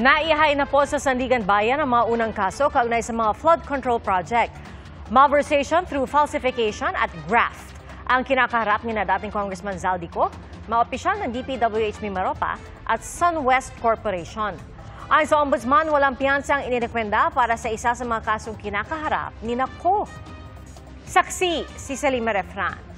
Naihay na po sa Sandigan Bayan ang mga unang kaso kaugnay sa mga flood control project. Malversation through falsification at graft ang kinakaharap ni na dating Congressman Zaldico, mga opisyal ng DPWH Mimaropa at SunWest Corporation. Ayon sa Ombudsman, walang piyansa ang inirekomenda para sa isa sa mga kasong kinakaharap ni Nako. Saksi si Salima Refran.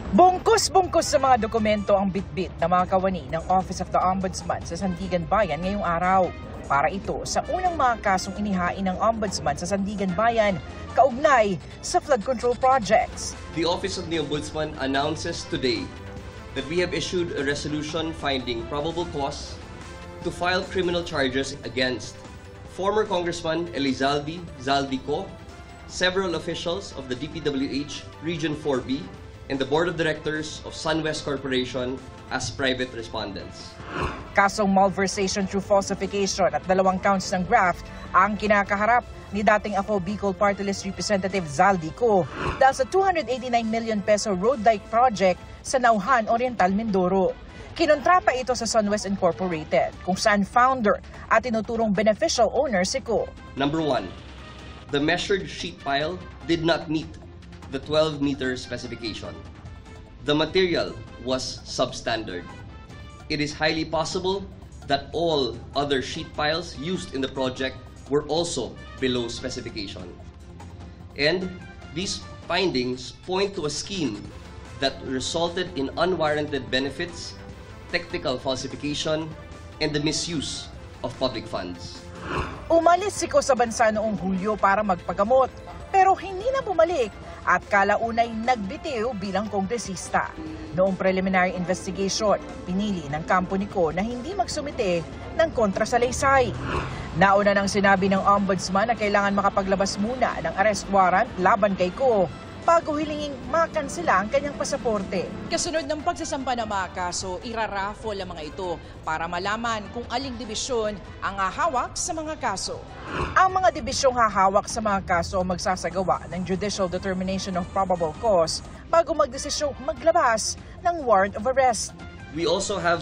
Bungkus-bungkus sa mga dokumento ang bitbit na mga kawani ng Office of the Ombudsman sa Sandigan Bayan ngayong araw. Para ito sa unang mga kasong inihain ng Ombudsman sa Sandigan Bayan kaugnay sa flood control projects. The Office of the Ombudsman announces today that we have issued a resolution finding probable cause to file criminal charges against former Congressman Elizalde Zaldico, several officials of the DPWH Region 4B, and the Board of Directors of SunWest Corporation as private respondents. Kasong malversation through falsification at 2 counts ng graft ang kinakaharap ni dating Ako Bicol Party List Representative Zaldico dahil sa 289 million peso road dike project sa Nauhan Oriental, Mindoro. Kinontrata ito sa SunWest Incorporated kung saan founder at tinuturong beneficial owner si Ko. Number 1, the measured sheet pile did not meet the 12-meter specification. The material was substandard. It is highly possible that all other sheet piles used in the project were also below specification. And these findings point to a scheme that resulted in unwarranted benefits, technical falsification, and the misuse of public funds. Umalis si Ko sa bansa noong Hulyo para magpagamot, pero hindi na bumalik at kalaunay nagbitiw bilang kongresista. Noong preliminary investigation, pinili ng kampo ni Ko na hindi magsumite ng kontrasalaysay. Nauna nang sinabi ng Ombudsman na kailangan makapaglabas muna ng arrest warrant laban kay Ko bago hilinging makansela ang kanyang pasaporte. Kasunod ng pagsasampa ng mga kaso, iraraffle ang mga ito para malaman kung aling dibisyon ang hahawak sa mga kaso. Ang mga dibisyong hahawak sa mga kaso magsasagawa ng judicial determination of probable cause bago magdesisyong maglabas ng warrant of arrest. We also have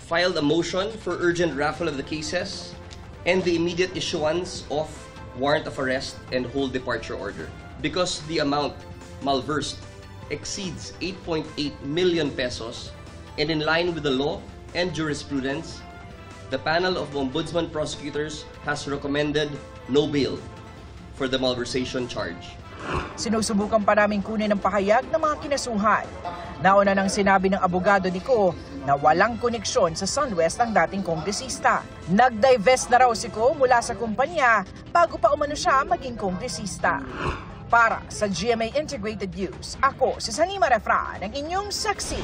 filed a motion for urgent raffle of the cases and the immediate issuance of warrant of arrest and whole departure order. Because the amount malversed exceeds 8.8 million pesos and in line with the law and jurisprudence, the panel of Ombudsman prosecutors has recommended no bail for the malversation charge. Sinusubukan pa namin kunin ang pahayag ng mga kinasuhan. Nauna nang sinabi ng abogado ni Ko na walang koneksyon sa SunWest ang dating kongresista. Nag-divest na raw si Ko mula sa kumpanya bago pa umano siya maging kongresista. Para sa GMA Integrated News, ako si Salima Refran, ang inyong saksi.